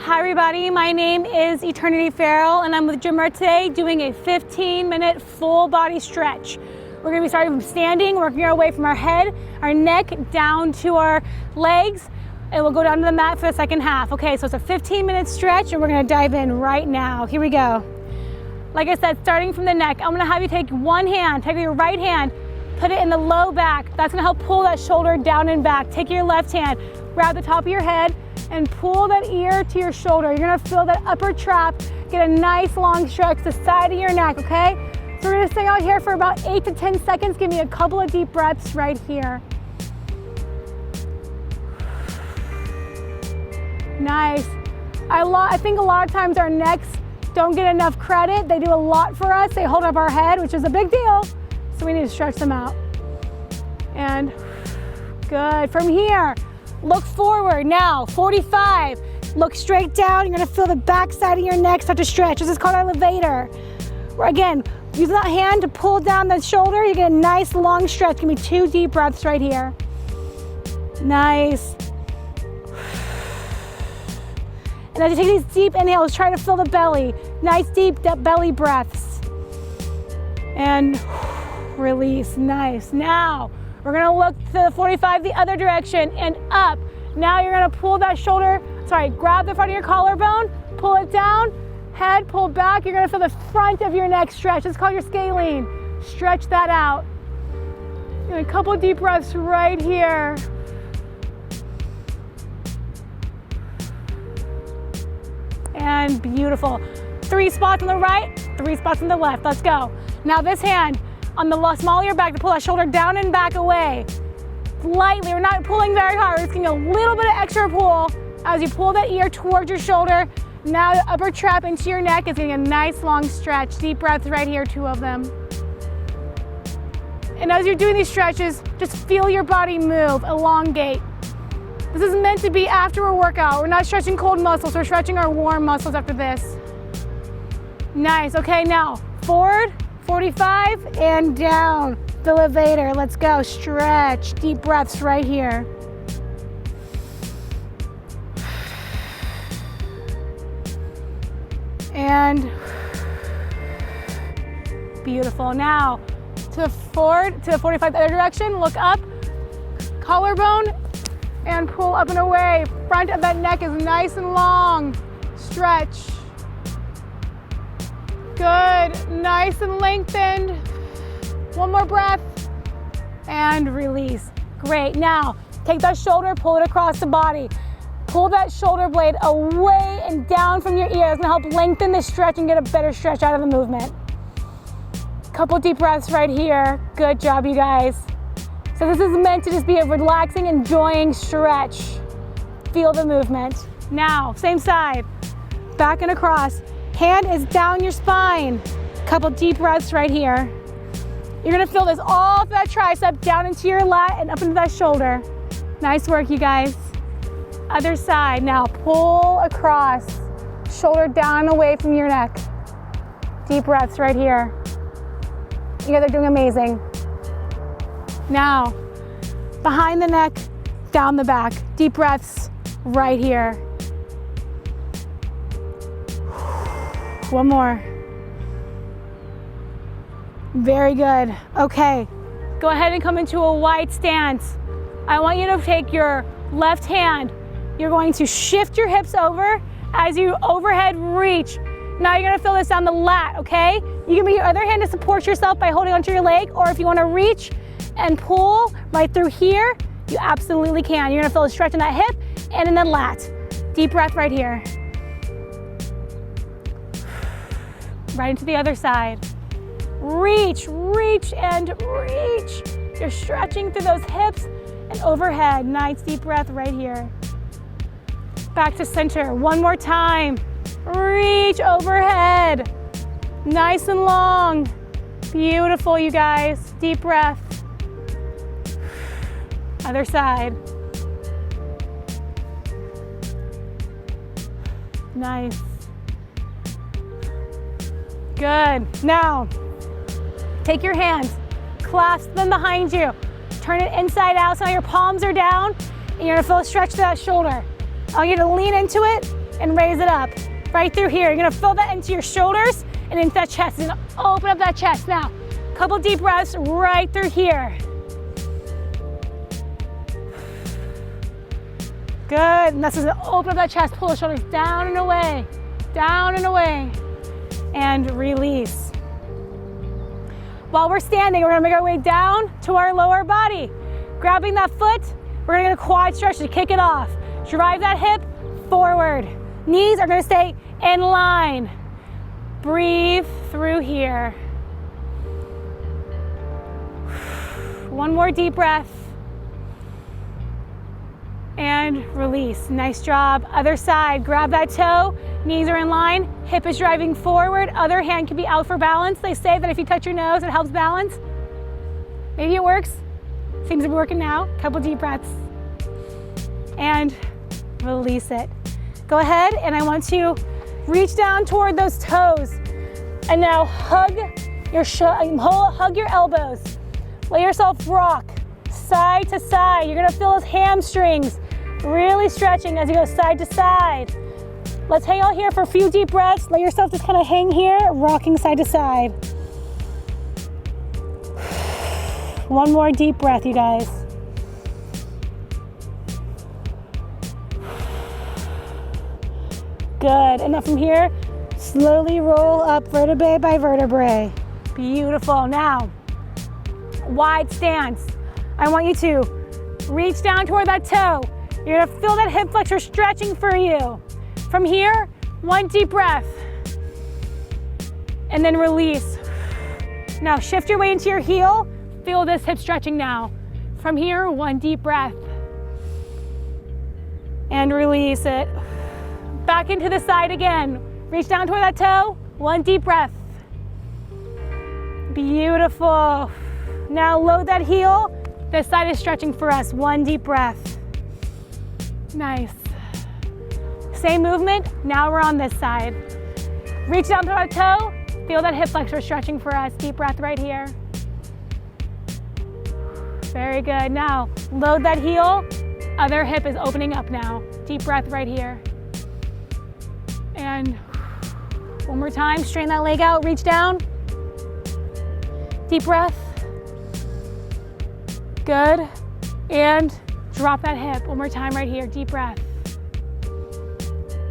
Hi everybody, my name is Eternity Farrell and I'm with Jimmer today doing a 15-minute full body stretch. We're going to be starting from standing, working our way from our head, our neck, down to our legs, and we'll go down to the mat for the second half. Okay, so it's a 15-minute stretch and we're going to dive in right now. Here we go. Like I said, starting from the neck, I'm going to have you take one hand, take your right hand, put it in the low back. That's going to help pull that shoulder down and back. Take your left hand, grab the top of your head, and pull that ear to your shoulder. You're gonna feel that upper trap, get a nice long stretch, the side of your neck, okay? So we're gonna stay out here for about 8 to 10 seconds. Give me a couple of deep breaths right here. Nice. I think a lot of times our necks don't get enough credit. They do a lot for us. They hold up our head, which is a big deal. So we need to stretch them out. And good. From here, look forward now, 45. Look straight down. You're gonna feel the back side of your neck start to stretch. This is called elevator. Again, use that hand to pull down that shoulder. You get a nice long stretch. Give me 2 deep breaths right here. Nice. And as you take these deep inhales, try to fill the belly. Nice deep belly breaths. And release, nice. Now, we're gonna look to the 45 the other direction and up. Now you're gonna pull that shoulder, grab the front of your collarbone, pull it down, head pull back. You're gonna feel the front of your neck stretch. It's called your scalene. Stretch that out. And a couple deep breaths right here. And beautiful. 3 spots on the right, 3 spots on the left. Let's go. Now this hand, on the small of your back to pull that shoulder down and back away. Lightly, we're not pulling very hard. We're just getting a little bit of extra pull as you pull that ear towards your shoulder. Now the upper trap into your neck is getting a nice long stretch. Deep breaths right here, 2 of them. And as you're doing these stretches, just feel your body move, elongate. This is meant to be after a workout. We're not stretching cold muscles, we're stretching our warm muscles after this. Nice, okay, now forward, 45 and down, the elevator. Let's go, stretch, deep breaths right here. And beautiful. Now to the forward, to the 45 the other direction, look up, collarbone, and pull up and away. Front of that neck is nice and long. Stretch. Good, nice and lengthened. 1 more breath, and release. Great, now take that shoulder, pull it across the body. Pull that shoulder blade away and down from your ear. It's gonna help lengthen the stretch and get a better stretch out of the movement. Couple deep breaths right here. Good job, you guys. So this is meant to just be a relaxing, enjoying stretch. Feel the movement. Now, same side, back and across. Hand is down your spine. Couple deep breaths right here. You're gonna feel this all through that tricep, down into your lat and up into that shoulder. Nice work, you guys. Other side, now pull across. Shoulder down and away from your neck. Deep breaths right here. You guys are doing amazing. Now, behind the neck, down the back. Deep breaths right here. 1 more. Very good. Okay, go ahead and come into a wide stance. I want you to take your left hand. You're going to shift your hips over as you overhead reach. Now you're gonna feel this down the lat, okay? You can use your other hand to support yourself by holding onto your leg, or if you wanna reach and pull right through here, you absolutely can. You're gonna feel a stretch in that hip and in the lat. Deep breath right here. Right into the other side. Reach, reach, and reach. You're stretching through those hips and overhead. Nice deep breath right here. Back to center. 1 more time. Reach overhead. Nice and long. Beautiful, you guys. Deep breath. Other side. Nice. Good. Now, take your hands, clasp them behind you, turn it inside out so now your palms are down, and you're gonna feel a stretch to that shoulder. I want you to lean into it and raise it up. Right through here. You're gonna fill that into your shoulders and into that chest. You're gonna open up that chest now. Couple deep breaths right through here. Good, and this is to open up that chest, pull the shoulders down and away, and release. While we're standing, we're gonna make our way down to our lower body. Grabbing that foot, we're gonna get a quad stretch to kick it off. Drive that hip forward. Knees are gonna stay in line. Breathe through here. One more deep breath. And release. Nice job. Other side, grab that toe. Knees are in line. Hip is driving forward. Other hand can be out for balance. They say that if you touch your nose, it helps balance. Maybe it works. Seems to be working now. Couple deep breaths. And release it. Go ahead, and I want to reach down toward those toes. And now hug your elbows. Let yourself rock side to side. You're gonna feel those hamstrings really stretching as you go side to side. Let's hang out here for a few deep breaths. Let yourself just kind of hang here, rocking side to side. One more deep breath, you guys. Good, and now from here, slowly roll up vertebrae by vertebrae. Beautiful. Now, wide stance. I want you to reach down toward that toe. You're gonna feel that hip flexor stretching for you. From here, one deep breath. And then release. Now shift your way into your heel. Feel this hip stretching now. From here, one deep breath. And release it. Back into the side again. Reach down toward that toe. One deep breath. Beautiful. Now load that heel. This side is stretching for us. One deep breath. Nice. Same movement. Now we're on this side. Reach down to our toe. Feel that hip flexor stretching for us. Deep breath right here. Very good. Now load that heel. Other hip is opening up now. Deep breath right here. And one more time. Straighten that leg out. Reach down. Deep breath. Good. And drop that hip. One more time right here. Deep breath.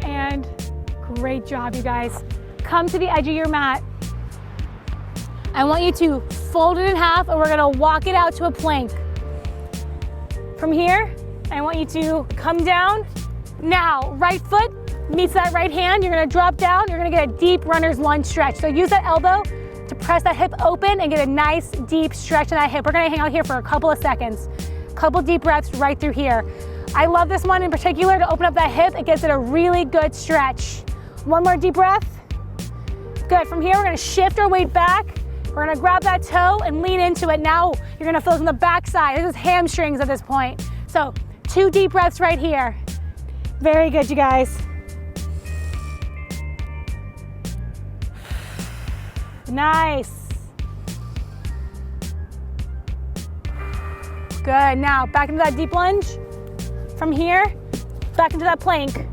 And great job, you guys. Come to the edge of your mat. I want you to fold it in half, and we're gonna walk it out to a plank. From here, I want you to come down. Now, right foot meets that right hand. You're gonna drop down. You're gonna get a deep runner's lunge stretch. So use that elbow to press that hip open and get a nice deep stretch in that hip. We're gonna hang out here for a couple of seconds. Couple deep breaths right through here. I love this one in particular to open up that hip. It gives it a really good stretch. One more deep breath. Good. From here, we're gonna shift our weight back. We're gonna grab that toe and lean into it. Now you're gonna feel it on the back side. This is hamstrings at this point. So 2 deep breaths right here. Very good, you guys. Nice. Good. Now back into that deep lunge. From here, back into that plank.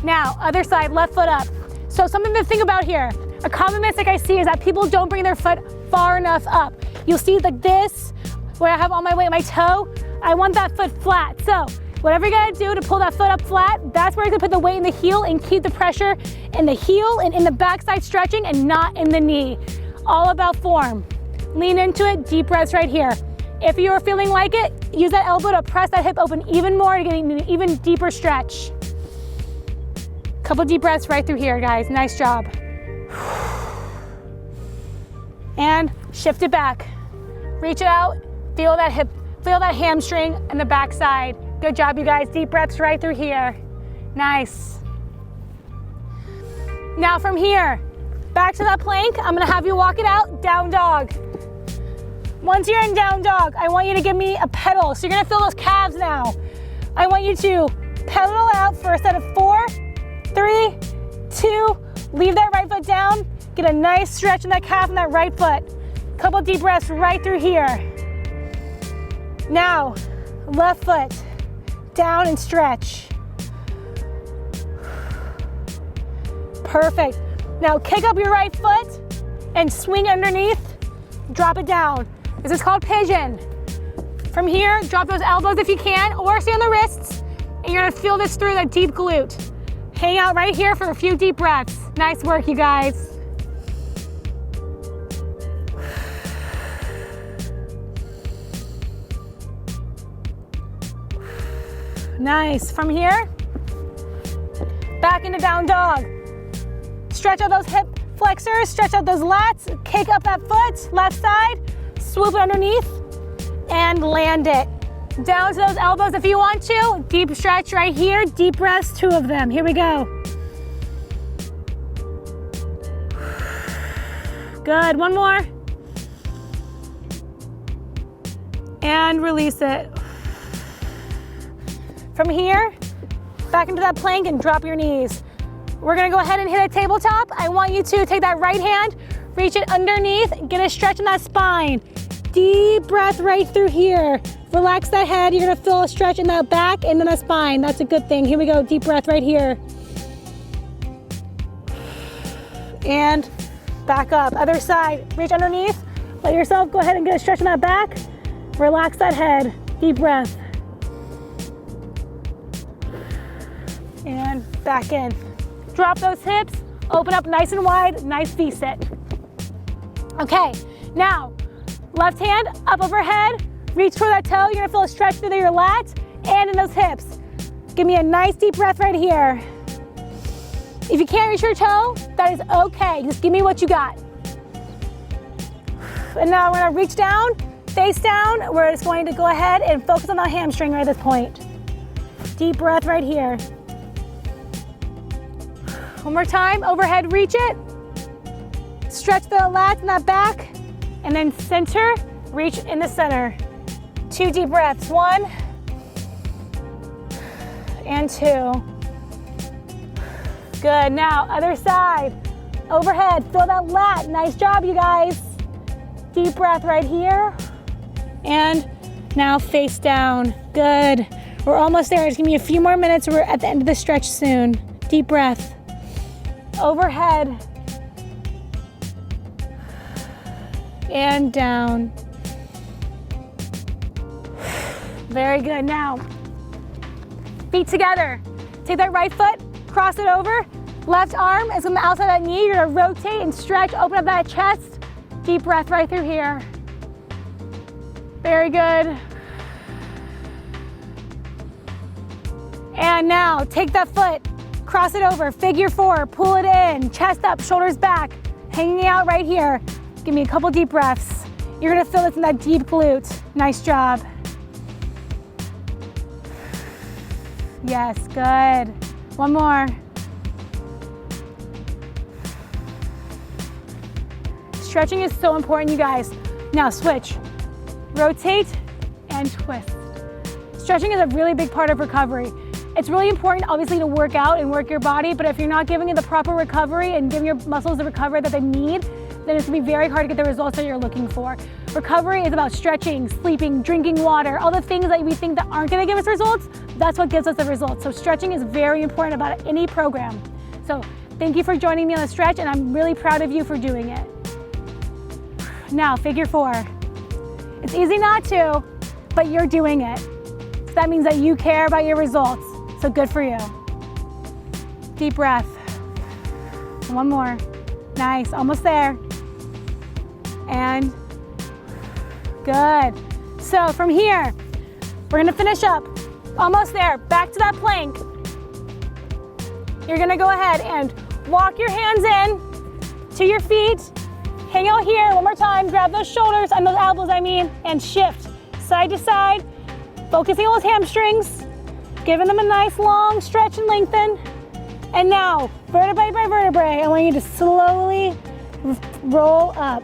Now, other side, left foot up. So something to think about here. A common mistake I see is that people don't bring their foot far enough up. You'll see like this, where I have all my weight on my toe. I want that foot flat. So whatever you gotta do to pull that foot up flat, that's where you're gonna put the weight in the heel and keep the pressure in the heel and in the backside stretching and not in the knee. All about form. Lean into it, deep breaths right here. If you're feeling like it, use that elbow to press that hip open even more to get an even deeper stretch. Couple deep breaths right through here, guys. Nice job. And shift it back. Reach it out, feel that hip, feel that hamstring and the back side. Good job, you guys. Deep breaths right through here. Nice. Now from here, back to that plank. I'm gonna have you walk it out, down dog. Once you're in down dog, I want you to give me a pedal. So you're gonna feel those calves now. I want you to pedal out for a set of 4, 3, 2, leave that right foot down, get a nice stretch in that calf and that right foot. Couple deep breaths right through here. Now, left foot, down and stretch. Perfect. Now kick up your right foot and swing underneath. Drop it down. This is called pigeon. From here, drop those elbows if you can, or stay on the wrists. And you're gonna feel this through the deep glute. Hang out right here for a few deep breaths. Nice work, you guys. Nice. From here, back into down dog. Stretch out those hip flexors, stretch out those lats, kick up that foot, left side, swoop it underneath, and land it. Down to those elbows if you want to. Deep stretch right here, deep breaths, 2 of them. Here we go. Good, 1 more. And release it. From here, back into that plank and drop your knees. We're gonna go ahead and hit a tabletop. I want you to take that right hand, reach it underneath, get a stretch in that spine. Deep breath right through here. Relax that head. You're gonna feel a stretch in that back and in the spine. That's a good thing. Here we go, deep breath right here. And back up. Other side, reach underneath. Let yourself go ahead and get a stretch in that back. Relax that head. Deep breath. And back in. Drop those hips, open up nice and wide, nice V-sit. Okay, now, left hand up overhead, reach for that toe. You're gonna feel a stretch through your lats and in those hips. Give me a nice deep breath right here. If you can't reach your toe, that is okay. Just give me what you got. And now we're gonna reach down, face down. We're just going to go ahead and focus on the hamstring right at this point. Deep breath right here. One more time, overhead, reach it. Stretch the lats and that back, and then center, reach in the center. 2 deep breaths, 1 and 2. Good, now other side, overhead, feel that lat. Nice job, you guys. Deep breath right here, and now face down. Good, we're almost there. Just give me a few more minutes. We're at the end of the stretch soon. Deep breath. Overhead and down. Very good. Now, feet together. Take that right foot, cross it over. Left arm is on the outside of that knee. You're gonna rotate and stretch, open up that chest. Deep breath right through here. Very good. And now, take that foot, cross it over, figure 4, pull it in, chest up, shoulders back, hanging out right here. Give me a couple deep breaths. You're gonna feel this in that deep glute. Nice job. Yes, good. 1 more. Stretching is so important, you guys. Now switch, rotate and twist. Stretching is a really big part of recovery. It's really important, obviously, to work out and work your body, but if you're not giving it the proper recovery and giving your muscles the recovery that they need, then it's gonna be very hard to get the results that you're looking for. Recovery is about stretching, sleeping, drinking water, all the things that we think that aren't gonna give us results, that's what gives us the results. So stretching is very important about any program. So thank you for joining me on the stretch, and I'm really proud of you for doing it. Now, figure 4. It's easy not to, but you're doing it. So that means that you care about your results. So good for you. Deep breath. 1 more. Nice, almost there. And good. So from here, we're gonna finish up. Almost there, back to that plank. You're gonna go ahead and walk your hands in to your feet. Hang out here, 1 more time. Grab those shoulders, and those elbows, and shift side to side. Focusing on those hamstrings. Giving them a nice long stretch and lengthen. And now, vertebrae by vertebrae, I want you to slowly roll up.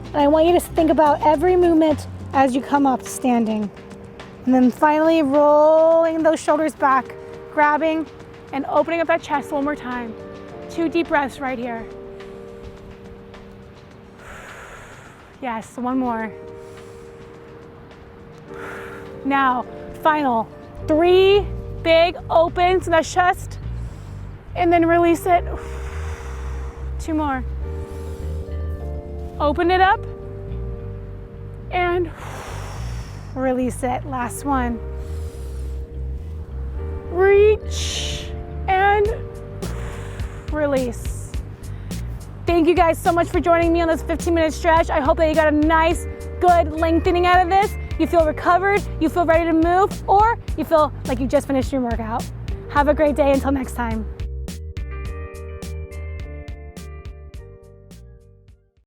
And I want you to think about every movement as you come up standing. And then finally rolling those shoulders back, grabbing and opening up that chest 1 more time. 2 deep breaths right here. Yes, 1 more. Now, final 3 big opens in the chest, and then release it. 2 more. Open it up and release it. Last one. Reach and release. Thank you guys so much for joining me on this 15-minute stretch. I hope that you got a nice, good lengthening out of this. You feel recovered, you feel ready to move, or you feel like you just finished your workout. Have a great day until next time.